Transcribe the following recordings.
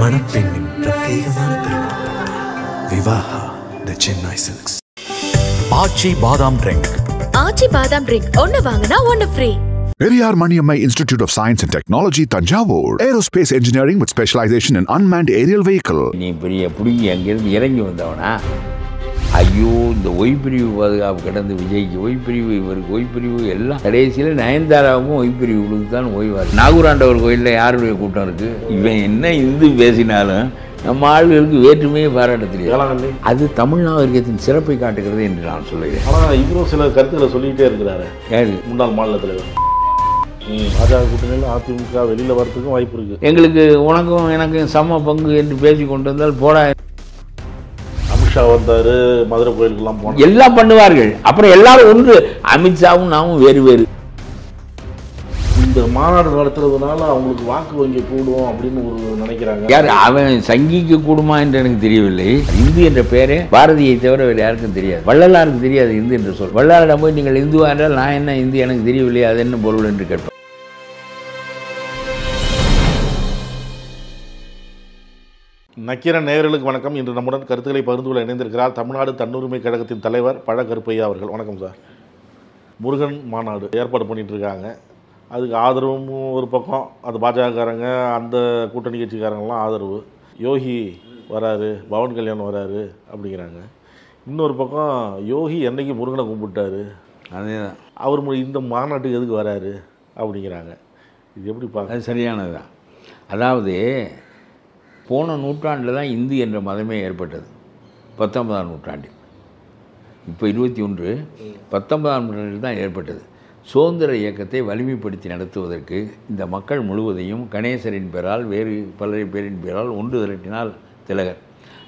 மணப்பெண்ணின் பிரத்யேகமான திருமணம் விவாஹா தி சென்னை சில்க்ஸ். ஆச்சி பாதாம் ட்ரிங்க். ஆச்சி பாதாம் ட்ரிங்க் ஒன்னு வாங்குனா ஒன்னு free. Periyar Maniammai Institute of Science and Technology, Tanjavur. Aerospace engineering with specialization in unmanned aerial vehicle. நீ பெரிய புடிங்கி அங்கிருந்து இறங்கி வந்தவனா? ஐயோ, இந்த ஒய்பிரிவு பாதுகாப்பு கடந்து விஜய்க்கு ஒய்பிரிவு, இவருக்கு ஒய்பிரிவு, எல்லாம் கடைசியில் நயன்தாராவுக்கும் ஒய்பிரிவு கொடுத்து தான் ஓய்வார். நாகூராண்டவர் கோயிலில் யாருடைய கூட்டம் இருக்குது? இவன் என்ன இந்து பேசினாலும் நம்ம ஆளுகளுக்கு வேற்றுமையே பாராட்ட தெரியாது. அது தமிழ்நாகரிகத்தின் சிறப்பை காட்டுகிறது என்று நான் சொல்லுகிறேன். ஆனால் இவரும் சில கருத்துக்களை சொல்லிக்கிட்டே இருக்கிறாரு. யாரு? முன்னாள் மாநில தலைவர். பாஜக கூட்டணியில் அதிமுக வெளியில் வரதுக்கும் வாய்ப்பு இருக்குது. எங்களுக்கு உனக்கும் எனக்கும் சம பங்கு என்று பேசி கொண்டு வந்தால் போடா. அமித்ஷா வந்தார், மதுரை கோயிலுக்கெல்லாம் போனார், எல்லாம் பண்ணுவார்கள். அப்புறம் எல்லாரும் ஒன்று, அமித்ஷாவும் நாமும் வேறு வேறு. இந்த மாநாடு நடத்துறதுனால அவங்களுக்கு வாக்கு வங்கி கூடும் அப்படின்னு ஒரு நினைக்கிறாங்க. யார் அவன் சங்கிக்க கூடுமா என்று எனக்கு தெரியவில்லை. இந்து என்ற பெயரே பாரதியை தவிர வேறு யாருக்கும் தெரியாது. வள்ளலாருக்கு தெரியாது இந்து என்று சொல். வள்ளலாரிடம் போய் நீங்கள் இந்துவா என்றால் நான் என்ன இந்து எனக்கு தெரியவில்லை, அது என்ன பொருள் என்று கேட்பேன். நக்கீரன் நேயர்களுக்கு வணக்கம். இன்று நம்முடன் கருத்துக்களை பகிர்ந்து கொள்ள இணைந்திருக்கிறார் தமிழ்நாடு தன்னுரிமை கழகத்தின் தலைவர் பழ கருப்பையா அவர்கள். வணக்கம் சார். முருகன் மாநாடு ஏற்பாடு பண்ணிட்டு இருக்காங்க. அதுக்கு ஆதரவும் ஒரு பக்கம், அது பாஜகக்காரங்க, அந்த கூட்டணி கட்சிக்காரங்களாம் ஆதரவு. யோகி வராரு, பவன் கல்யாண் வராரு அப்படிங்கிறாங்க. இன்னொரு பக்கம் யோகி என்னைக்கு முருகனை கும்பிட்டாரு, அதேதான் அவர் இந்த மாநாட்டுக்கு எதுக்கு வராரு அப்படிங்கிறாங்க. இது எப்படி பார்க்க? அது சரியானது தான். அதாவது போன நூற்றாண்டில் தான் இந்து என்ற மதமே ஏற்பட்டது, 19ஆம் நூற்றாண்டில். இப்போ 21, 19ஆம் நூற்றாண்டில் தான் ஏற்பட்டது. சுதந்திர இயக்கத்தை வலிமைப்படுத்தி நடத்துவதற்கு இந்த மக்கள் முழுவதையும் கணேசரின் பெயரால், வேறு பலரை பேரின் பெயரால் ஒன்று திரட்டினால் திலகர்.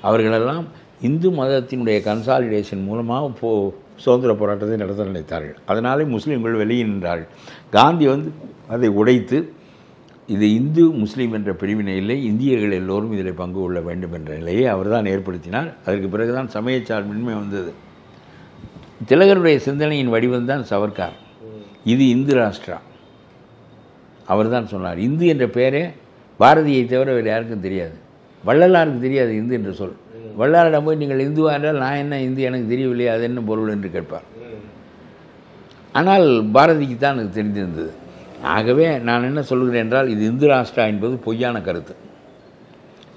அவர்களெல்லாம் இந்து மதத்தினுடைய கன்சாலிடேஷன் மூலமாக சுதந்திர போராட்டத்தை நடத்த நினைத்தார்கள். அதனாலே முஸ்லீம்கள் வெளியே நின்றார்கள். காந்தி அதை உடைத்து, இது இந்து முஸ்லீம் என்ற பிரிவினை இல்லை, இந்தியர்கள் எல்லோரும் இதில் பங்கு கொள்ள வேண்டும் என்ற நிலையை அவர் தான் ஏற்படுத்தினார். அதற்கு பிறகுதான் சமயச்சார்பின்மை வந்தது. திலகருடைய சிந்தனையின் வடிவம்தான் சவர்கார். இது இந்து ராஷ்டிரா. அவர் தான் சொன்னார். இந்து என்ற பெயரே பாரதியை தவிர வேறு யாருக்கும் தெரியாது. வள்ளலாருக்கு தெரியாது இந்து என்று சொல். வள்ளலாரிடம் போய் நீங்கள் இந்துவா என்றால் நான் என்ன இந்து எனக்கு தெரியவில்லையே, அது என்ன பொருள் என்று கேட்பார். ஆனால் பாரதிக்கு தான் அது தெரிந்திருந்தது. ஆகவே நான் என்ன சொல்கிறேன் என்றால், இது இந்து ராஷ்டிரா என்பது பொய்யான கருத்து.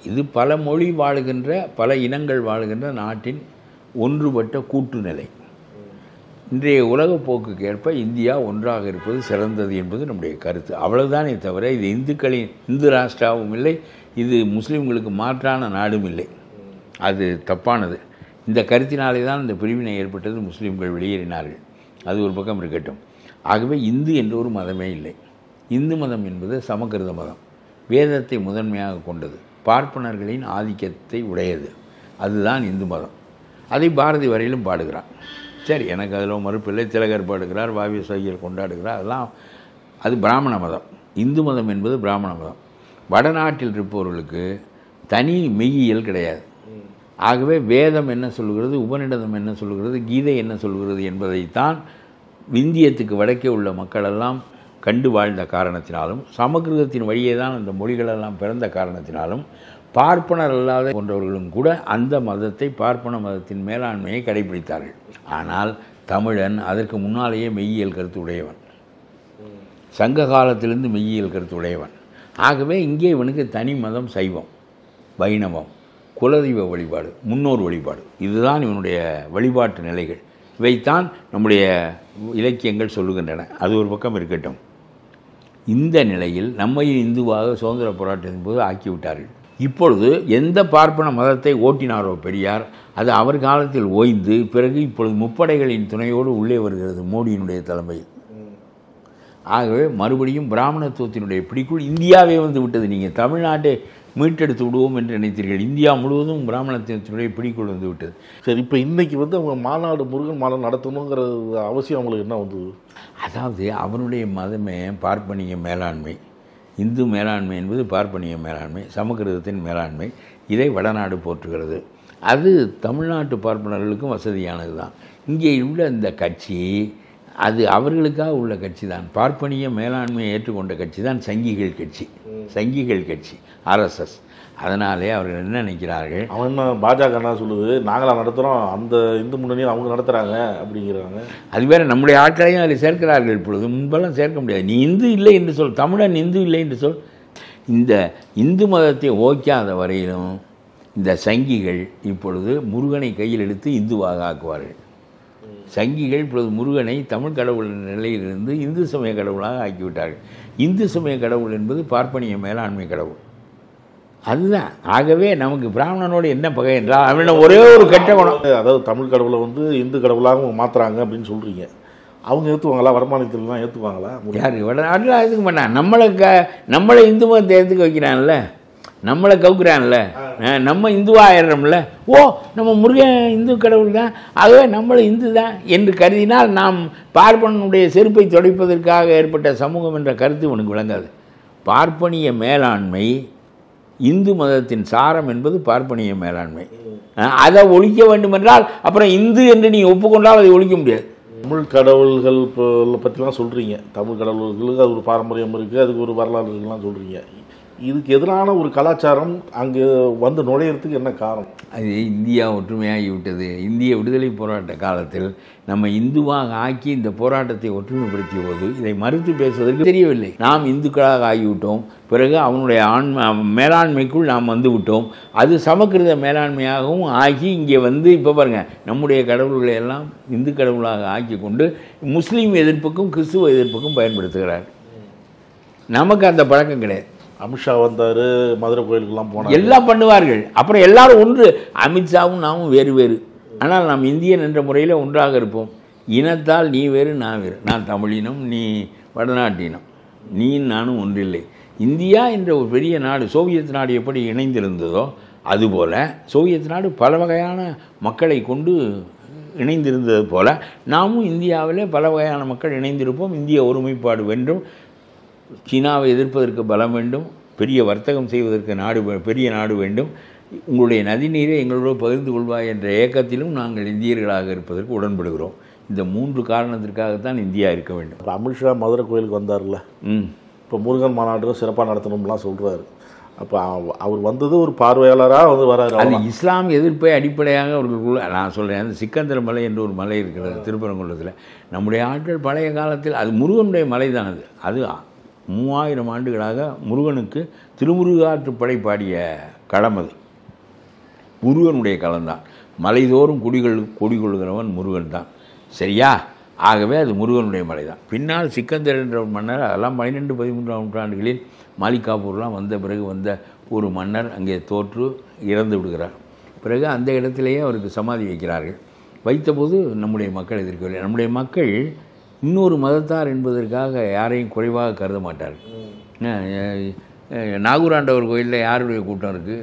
இது பல மொழி வாழுகின்ற, பல இனங்கள் வாழுகின்ற நாட்டின் ஒன்றுபட்ட கூட்டு நிலை. இன்றைய உலக போக்குக்கு ஏற்ப இந்தியா ஒன்றாக இருப்பது சிறந்தது என்பது நம்முடைய கருத்து. அவ்வளவுதானே தவிர இது இந்து ராஷ்டிராவும் இல்லை, இது முஸ்லீம்களுக்கு மாற்றான நாடும் இல்லை. அது தப்பானது. இந்த கருத்தினாலே தான் இந்த பிரிவினை ஏற்பட்டது. முஸ்லீம்கள் வெளியேறினார்கள். அது ஒரு பக்கம் இருக்கட்டும். ஆகவே இந்து என்ற ஒரு மதமே இல்லை. இந்து மதம் என்பது சமக்கிருத மதம், வேதத்தை முதன்மையாக கொண்டது, பார்ப்பனர்களின் ஆதிக்கத்தை உடையது. அதுதான் இந்து மதம். அதை பாரதி வரையிலும் பாடுகிறார். சரி, எனக்கு அதில் மறுப்பில்லை. திலகர் பாடுகிறார், வாவிய சையர் கொண்டாடுகிறார். அதெல்லாம் அது பிராமண மதம். இந்து மதம் என்பது பிராமண மதம். வடநாட்டில் இருப்பவர்களுக்கு தனி மெய்யியல் கிடையாது. ஆகவே வேதம் என்ன சொல்கிறது, உபநிடதம் என்ன சொல்கிறது, கீதை என்ன சொல்கிறது என்பதைத்தான் இந்தியத்துக்கு வடக்கே உள்ள மக்களெல்லாம் கண்டு வாழ்ந்த காரணத்தினாலும், சமக்கிருதத்தின் வழியே தான் அந்த மொழிகளெல்லாம் பிறந்த காரணத்தினாலும், பார்ப்பனர் அல்லாத போன்றவர்களும் கூட அந்த மதத்தை, பார்ப்பன மதத்தின் மேலாண்மையை கடைபிடித்தார்கள். ஆனால் தமிழன் அதற்கு முன்னாலேயே மெய்யியல் கருத்து உடையவன், சங்க காலத்திலிருந்து மெய்யியல் கருத்து உடையவன். ஆகவே இங்கே இவனுக்கு தனி மதம் சைவம், வைணவம், குலதெய்வ வழிபாடு, முன்னோர் வழிபாடு, இதுதான் இவனுடைய வழிபாட்டு நிலைகள். இவைத்தான் நம்முடைய இலக்கியங்கள் சொல்லுகின்றன. அது ஒரு பக்கம் இருக்கட்டும். இந்த நிலையில் நம்மை இந்துவாக சுதந்திர போராட்டத்தின் போது ஆக்கிவிட்டார்கள். இப்பொழுது எந்த பார்ப்பன மதத்தை ஓட்டினாரோ பெரியார், அது அவர் காலத்தில் ஓய்ந்து பிறகு இப்பொழுது முப்படைகளின் துணையோடு உள்ளே வருகிறது மோடியினுடைய தலைமையில். ஆகவே மறுபடியும் பிராமணத்துவத்தினுடைய பிடிக்குள் இந்தியாவே வந்து விட்டது. நீங்கள் தமிழ்நாட்டை மீட்டெடுத்து விடுவோம் என்று நினைத்தீர்கள். இந்தியா முழுவதும் பிராமணத்தினுடைய பிடிக்குள் வந்து விட்டது. சரி, இப்போ இன்றைக்கி அவங்க மாநாடு, முருகன் மாநாடு நடத்தணுங்கிற அவசியம் அவங்களுக்கு என்ன வந்தது? அதாவது அவனுடைய மதமே பார்ப்பனிய மேலாண்மை. இந்து மேலாண்மை என்பது பார்ப்பனிய மேலாண்மை, சமக்கிருதத்தின் மேலாண்மை. இதை வடநாடு போற்றுகிறது. அது தமிழ்நாட்டு பார்ப்பனர்களுக்கும் வசதியானது தான். இங்கே உள்ள இந்த கட்சி அது அவர்களுக்காக உள்ள கட்சி தான். பார்ப்பனிய மேலாண்மையை ஏற்றுக்கொண்ட கட்சி தான் சங்கிகள் கட்சி. சங்கிகள் கட்சி, ஆர்எஸ்எஸ். அதனாலே அவர்கள் என்ன நினைக்கிறார்கள், அவன் என்ன பாஜக என்ன சொல்லுது, நாங்களாம் நடத்துகிறோம், அந்த இந்து முன்னணியை அவங்க நடத்துகிறாங்க அப்படிங்கிறாங்க. அது வேறு நம்முடைய ஆட்களையும் அதில் சேர்க்கிறார்கள். இப்பொழுது முன்பெல்லாம் சேர்க்க முடியாது. நீ இந்து இல்லை என்று சொல், தமிழன் இந்து இல்லை என்று சொல். இந்த இந்து மதத்தை ஓக்காத வரையிலும் இந்த சங்கிகள் இப்பொழுது முருகனை கையில் எடுத்து இந்துவாக ஆக்குவார்கள். சங்கிகள் இப்பொழுது முருகனை தமிழ் கடவுள் நிலையிலிருந்து இந்து சமய கடவுளாக ஆக்கிவிட்டார்கள். இந்து சமய கடவுள் என்பது பார்ப்பனிய மேலாண்மை கடவுள். அதுதான். ஆகவே நமக்கு பிராமணனோடு என்ன பகை என்றால் அவன ஒரே ஒரு கெட்ட குணம். அதாவது தமிழ் கடவுளை வந்து இந்து கடவுளாக மாற்றுறாங்க அப்படின்னு சொல்கிறீங்க. அவங்க ஏற்றுவாங்களா? வருமானத்திலாம் ஏற்றுவாங்களா? யார் வடநாட்டில் எதுக்க மாட்டான். நம்மளை இந்து மதத்தை ஏற்றுக்க வைக்கிறான்ல, நம்மளை கவுக்குறான்ல, நம்ம இந்துவாயிடுறோம்ல. ஓ, நம்ம முருகன் இந்து கடவுள் தான், ஆகவே நம்மளை இந்து தான் என்று கருதினால் நாம் பார்ப்பனுடைய செருப்பை துடைப்பதற்காக ஏற்பட்ட சமூகம் என்ற கருத்து உனக்கு விளங்காது. பார்ப்பனிய மேலாண்மை, இந்து மதத்தின் சாரம் என்பது பார்ப்பனிய மேலாண்மை. அதை ஒழிக்க வேண்டுமென்றால் அப்புறம் இந்து என்று நீ ஒப்புக்கொண்டால் அதை ஒழிக்க முடியாது. தமிழ் கடவுள்கள் பற்றிலாம் சொல்கிறீங்க. தமிழ் கடவுள்களுக்கு அது ஒரு பாரம்பரியம் இருக்குது, அதுக்கு ஒரு வரலாறு இருக்குலாம் சொல்கிறீங்க. இதுக்கு எதிரான ஒரு கலாச்சாரம் அங்கே வந்து நுழையிறதுக்கு என்ன காரணம்? அது இந்தியா ஒற்றுமையாகிவிட்டது. இந்திய விடுதலை போராட்ட காலத்தில் நம்ம இந்துவாக ஆக்கி இந்த போராட்டத்தை ஒற்றுமைப்படுத்திய போது இதை மறுத்து பேசுவதற்கு தெரியவில்லை. நாம் இந்துக்களாக ஆகிவிட்டோம். பிறகு அவனுடைய மேலாண்மைக்குள் நாம் வந்து விட்டோம். அது சமக்கிருத மேலாண்மையாகவும் ஆகி இங்கே வந்து இப்போ பாருங்கள், நம்முடைய கடவுள்களை எல்லாம் இந்து கடவுளாக ஆக்கி கொண்டு முஸ்லீம் எதிர்ப்புக்கும் கிறிஸ்துவ எதிர்ப்புக்கும் பயன்படுத்துகிறார். நமக்கு அந்த பழக்கம் கிடையாது. அமித்ஷா வந்தார், மதுரை கோயிலுக்கெல்லாம் போனார், எல்லாம் பண்ணுவார்கள். அப்புறம் எல்லாரும் ஒன்று, அமித்ஷாவும் நாமும் வேறு வேறு, ஆனால் நாம் இந்தியன் என்ற முறையில் ஒன்றாக இருப்போம். இனத்தால் நீ வேறு நான் வேறு, நான் தமிழினம் நீ வடநாட்டினம், நீ நானும் ஒன்றில்லை. இந்தியா என்ற ஒரு பெரிய நாடு, சோவியத் நாடு எப்படி இணைந்திருந்ததோ அதுபோல் சோவியத் நாடு பல வகையான மக்களை கொண்டு இணைந்திருந்தது போல நாமும் இந்தியாவிலே பல வகையான மக்கள் இணைந்திருப்போம். இந்திய ஒருமைப்பாடு வேண்டும். சீனாவை எதிர்ப்பதற்கு பலம் வேண்டும். பெரிய வர்த்தகம் செய்வதற்கு பெரிய நாடு வேண்டும். உங்களுடைய நதிநீரை எங்களோடு பகிர்ந்து கொள்வாய் என்ற ஏக்கத்திலும் நாங்கள் இந்தியர்களாக இருப்பதற்கு உடன்படுகிறோம். இந்த 3 காரணத்திற்காகத்தான் இந்தியா இருக்க வேண்டும். இப்போ அமித்ஷா மதுரை கோயிலுக்கு வந்தார்ல, இப்போ முருகன் மாநாடு சிறப்பாக நடத்தணும்லாம் சொல்கிறாரு. அப்போ அவர் வந்தது ஒரு பார்வையாளராக வந்து வராரு. அது இஸ்லாம் எதிர்ப்பை அடிப்படையாக அவர்களுக்குள்ள நான் சொல்கிறேன். அந்த சிக்கந்தர் மலை என்று ஒரு மலை இருக்கிறது திருப்பரங்குன்றத்தில். நம்முடைய ஆட்கள் பழைய காலத்தில் அது முருகனுடைய மலை தான். அது 3000 ஆண்டுகளாக முருகனுக்கு திருமுருகாற்றுப்படை பாடிய களம். அது முருகனுடைய களம்தான். மலைதோறும் குடிகொள்கிறவன் முருகன் தான். சரியா? ஆகவே அது முருகனுடைய மலை தான். பின்னால் சிக்கந்தர் என்ற ஒரு மன்னர், அதெல்லாம் 12, 13ஆம் நூற்றாண்டுகளில் மாலிகாப்பூர்லாம் வந்த பிறகு வந்த ஒரு மன்னர் அங்கே தோற்று இறந்து விடுகிறார். பிறகு அந்த இடத்திலேயே அவருக்கு சமாதி வைக்கிறார்கள். வைத்தபோது நம்முடைய மக்கள் எதிர்க்கவில்லை. நம்முடைய மக்கள் இன்னொரு மதத்தார் என்பதற்காக யாரையும் குறைவாக கருத மாட்டார்கள். நாகூராண்டவர் கோயிலில் யாருடைய கூட்டம் இருக்குது?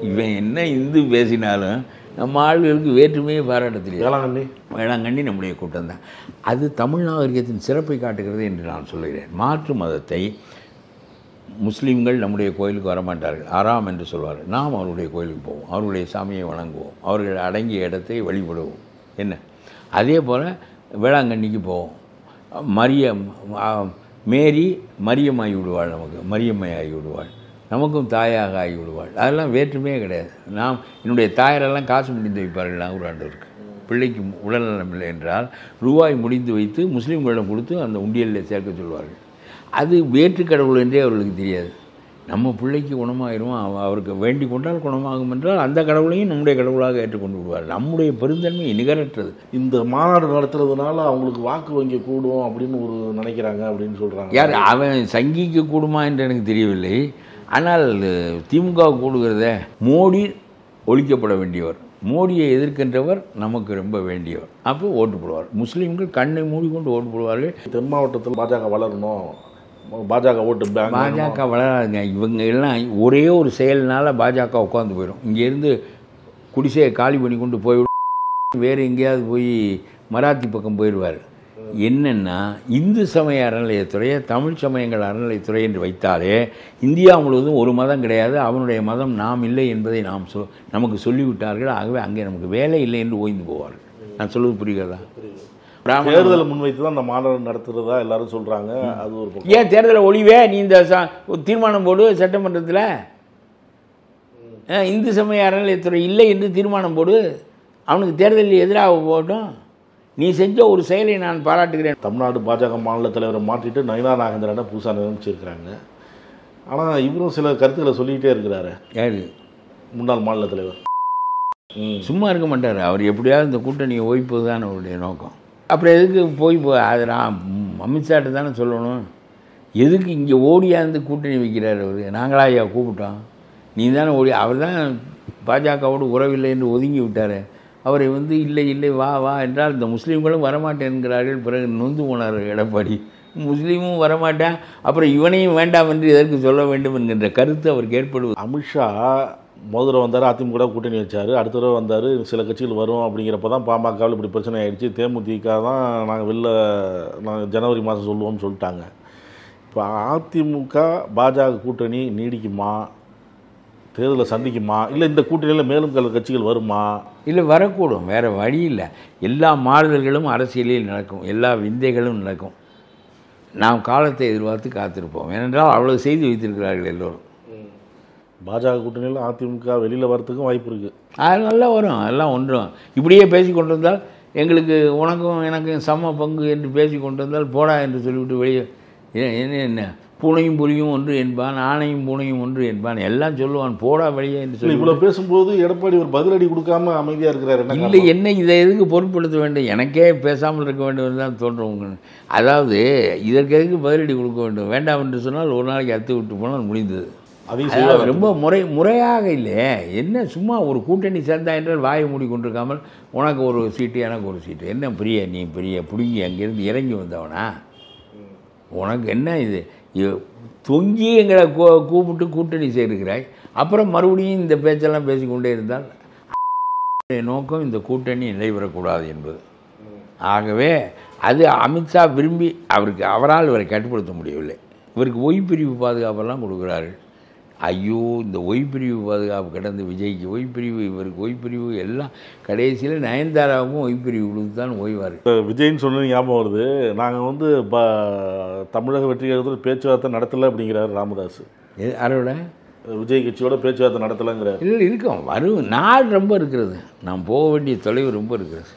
இவன் என்ன இந்து பேசினாலும் நம்ம ஆளுகளுக்கு வேற்றுமையே பாராட்டத்திலே. வேளாங்கண்ணி நம்முடைய கூட்டம் தான். அது தமிழ் நாகரிகத்தின் சிறப்பை காட்டுகிறது என்று நான் சொல்கிறேன். மாற்று மதத்தை முஸ்லீம்கள் நம்முடைய கோயிலுக்கு வரமாட்டார்கள், ஆறாம் என்று சொல்வார்கள். நாம் அவருடைய கோயிலுக்கு போவோம், அவருடைய சாமியை வணங்குவோம், அவர்கள் அடங்கிய இடத்தை வழிபடுவோம். என்ன அதே போல் வேளாங்கண்ணிக்கு போவோம். மேரி மரியமாகி விடுவாள், நமக்கு மரியம்மை ஆகி விடுவாள், நமக்கும் தாயாக ஆகி விடுவாள். அதெல்லாம் வேற்றுமையே கிடையாது. என்னுடைய தாயாரெல்லாம் காசு முடிந்து வைப்பார்கள் நாகூராண்டவருக்கு. பிள்ளைக்கு உடல்நலம் இல்லை என்றால் ரூபாய் முடிந்து வைத்து முஸ்லீம்களிடம் கொடுத்து அந்த உண்டியலில் சேர்க்க சொல்வார்கள். அது வேற்று கடவுள் என்றே அவர்களுக்கு தெரியாது. நம்ம பிள்ளைக்கு குணமாகிடும், அவருக்கு வேண்டி கொண்டால் குணமாகும் என்றால் அந்த கடவுளையும் நம்முடைய கடவுளாக ஏற்றுக்கொண்டு விடுவார்கள். நம்முடைய பெருந்தன்மை நிகரற்றது. இந்த மாநாடு நடத்துறதுனால அவங்களுக்கு வாக்கு வங்கி கூடும் அப்படின்னு ஒரு நினைக்கிறாங்க அப்படின்னு சொல்கிறாங்க. யார் அவன் சங்கிக்கு கூடுமா என்று எனக்கு தெரியவில்லை. ஆனால் திமுக கூடுகிறத மோடி ஒழிக்கப்பட வேண்டியவர், மோடியை எதிர்க்கின்றவர் நமக்கு ரொம்ப வேண்டியவர். அப்போ ஓட்டு போடுவார். முஸ்லீம்கள் கண்ணை மூடிக்கொண்டு ஓட்டு போடுவார்கள். தென் மாவட்டத்தில் பாஜக வளரணும், பாஜக ஓட்டு பேங்க். பாஜக வளராதுங்க. இவங்க எல்லாம் ஒரே ஒரு செயல்னால பாஜக உட்காந்து போயிடும். இங்கேருந்து குடிசையை காலி பண்ணி கொண்டு போய்விடும், வேறு எங்கேயாவது போய் மராத்தி பக்கம் போயிடுவார். என்னென்னா இந்து சமய அறநிலையத்துறையை தமிழ் சமயங்கள் அறநிலையத்துறை என்று வைத்தாலே இந்தியா முழுவதும் ஒரு மதம் கிடையாது, அவனுடைய மதம் நாம் இல்லை என்பதை நமக்கு சொல்லிவிட்டார்கள். ஆகவே அங்கே நமக்கு வேலை இல்லை என்று ஓய்ந்து போவார்கள். நான் சொல்வது புரிகிறதா? தேர்தலை முன்வைத்து தான் அந்த மாநாடு நடத்துகிறதா எல்லாரும் சொல்கிறாங்க. அது ஒரு ஏன் தேர்தலை ஒழிவே நீ இந்த தீர்மானம் போடு சட்டமன்றத்தில். இந்து சமய அறநிலையத்துறை இல்லை என்று தீர்மானம் போடு, அவனுக்கு தேர்தலில் எதிராக போகட்டும். நீ செஞ்ச ஒரு செயலை நான் பாராட்டுகிறேன். தமிழ்நாடு பாஜக மாநில தலைவரை மாற்றிட்டு நயினா நாகேந்திரனை புதுசாக நியமிச்சிருக்கிறாங்க. ஆனால் இவரும் சில கருத்துக்களை சொல்லிக்கிட்டே இருக்கிறாரு. யாரு? முன்னாள் மாநில தலைவர். சும்மா இருக்க மாட்டார். அவர் எப்படியாவது இந்த கூட்டணியை ஓய்ப்பது தான் அவருடைய நோக்கம். அப்புறம் எதுக்கு போய் அது நான் அமித்ஷாட்ட தானே சொல்லணும். எதுக்கு இங்கே ஓடியாந்து கூட்டணி வைக்கிறார் அவர்? நாங்களா ஐயா கூப்பிட்டோம்? நீ தானே ஓடி. அவர் தான் பாஜகவோடு உறவில்லை என்று ஒதுங்கி விட்டார். அவரை இல்லை இல்லை வா வா என்றால் இந்த முஸ்லீம்களும் வரமாட்டேன் என்கிறார்கள். பிறகு நொந்து போனார் எடப்பாடி. முஸ்லீமும் வரமாட்டேன், அப்புறம் இவனையும் வேண்டாம் என்று எதற்கு சொல்ல வேண்டும் என்கின்ற கருத்து அவருக்கு ஏற்படுவது. அமித்ஷா முதல்ல வந்தார், அதிமுக கூட்டணி வச்சார். அடுத்த தடவை வந்தார், சில கட்சிகள் வரும் அப்படிங்கிறப்ப தான் பாமகவில் இப்படி பிரச்சனை ஆகிடுச்சு. தேமுதிக தான் நாங்கள் ஜனவரி மாதம் சொல்லுவோம்னு சொல்லிட்டாங்க. இப்போ அதிமுக பாஜக கூட்டணி நீடிக்குமா, தேர்தலை சந்திக்குமா, இல்லை இந்த கூட்டணியில் மேலும் சில கட்சிகள் வருமா? இல்லை, வரக்கூடும். வேறு வழி இல்லை. எல்லா மாறுதல்களும் அரசியலில் நடக்கும், எல்லா விந்தைகளும் நடக்கும். நாம் காலத்தை எதிர்பார்த்து காத்திருப்போம். ஏனென்றால் அவ்வளவு செய்து வைத்திருக்கிறார்கள் எல்லோரும். பாஜக கூட்டணியில் அதிமுக வெளியில் வரத்துக்கும் வாய்ப்பு இருக்குது. அது நல்லா வரும், அதெல்லாம் ஒன்றும். இப்படியே பேசி கொண்டு வந்தால் எங்களுக்கு உனக்கும் எனக்கும் சம பங்கு என்று பேசி கொண்டு வந்தால் போடா என்று சொல்லிவிட்டு வெளியே என்ன பூனையும் புலியும் ஒன்று என்பான், ஆணையும் பூனையும் ஒன்று என்பான், எல்லாம் சொல்லுவான். போடா வெளியே என்று சொல்லி இவ்வளோ பேசும்போது எடப்பாடி ஒரு பதிலடி கொடுக்காம அமைதியாக இருக்கிறார். இல்லை, என்ன இதை எதுக்கு பொருட்படுத்த வேண்டும்? எனக்கே பேசாமல் இருக்க வேண்டும் தான் தோன்றும். அதாவது இதற்கு எதுக்கு பதிலடி கொடுக்க வேண்டும்? வேண்டாம் என்று சொன்னால் ஒரு நாளைக்கு அத்து விட்டு போனால் முடிந்தது. அதாவது ரொம்ப முறையாக இல்லையே. என்ன சும்மா ஒரு கூட்டணி சேர்ந்தா என்றால் வாயை மூடி கொண்டிருக்காமல் உனக்கு ஒரு சீட்டு எனக்கு ஒரு சீட்டு. என்ன பெரிய நீ பெரிய பிடுங்கி அங்கேருந்து இறங்கி வந்தவனா? உனக்கு என்ன இது? தொங்கி எங்களை கூப்பிட்டு கூட்டணி சேர்க்கிறாய், அப்புறம் மறுபடியும் இந்த பேச்செல்லாம் பேசிக்கொண்டே இருந்தால் நோக்கம் இந்த கூட்டணி நிலைபெறக்கூடாது என்பது. ஆகவே அது அமித்ஷா விரும்பி அவரால் இவரை கட்டுப்படுத்த முடியவில்லை. இவருக்கு ஒய்பிரிவு பாதுகாப்பெல்லாம் கொடுக்குறாரு. ஐயோ, இந்த ஒய்பிரிவு பாதுகாப்பு கிடந்து விஜய்க்கு ஒய்பிரிவு, இவருக்கு ஒய்பிரிவு, எல்லாம் கடைசியில் நயன்தாராவுக்கும் ஒய்பிரிவு கொடுத்து தான் ஓய்வார். விஜய்ன்னு சொன்னது ஞாபகம் வருது. நாங்கள் தமிழக வெற்றி கழகத்தில் பேச்சுவார்த்தை நடத்தலை அப்படிங்கிறார் ராமதாஸ். யாரோட? விஜய் கட்சியோட பேச்சுவார்த்தை நடத்தலைங்கிறார். இல்லை, இருக்கும், வரும். நாள் ரொம்ப இருக்கிறது, நாம் போக வேண்டிய தொலைவு ரொம்ப இருக்கிறது.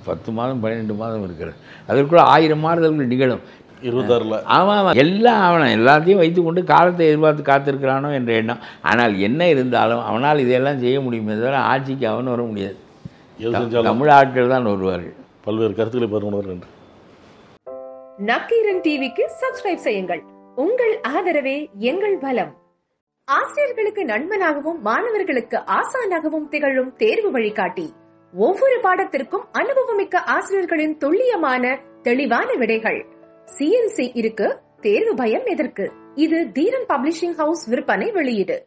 10 மாதம் 12 மாதம் இருக்கிறது. அதற்குள்ள 1000 மாறுதல்கள் நிகழும். 26. ஆமாம், எல்லாம் அவனை எல்லாத்தையும் வைத்துக்கொண்டு காலத்தை எதிர்பார்த்து காத்திருக்கிறானோ என்ற எண்ணம். ஆனால் என்ன இருந்தாலும் அவனால் இதையெல்லாம் செய்ய முடியுமே தவிர ஆட்சிக்கு அவன் வர முடியாது. தமிழ் ஆட்கள் தான் வருவார்கள். பல்வேறு கருத்துக்களை பகிர்ந்து நக்கீரன் டிவிக்கு சப்ஸ்கிரைப் செய்யுங்கள். உங்கள் ஆதரவே எங்கள் பலம். ஆசிரியர்களுக்கு நண்பனாகவும் மாணவர்களுக்கு ஆசானாகவும் திகழும் தேர்வு வழிகாட்டி. ஒவ்வொரு பாடத்திற்கும் அனுபவமிக்க ஆசிரியர்களின் துல்லியமான தெளிவான விடைகள். CNC இருக்கு, தேர்வு பயம் எதற்கு? இது தீரன் பப்ளிஷிங் ஹவுஸ் விற்பனை வெளியீடு.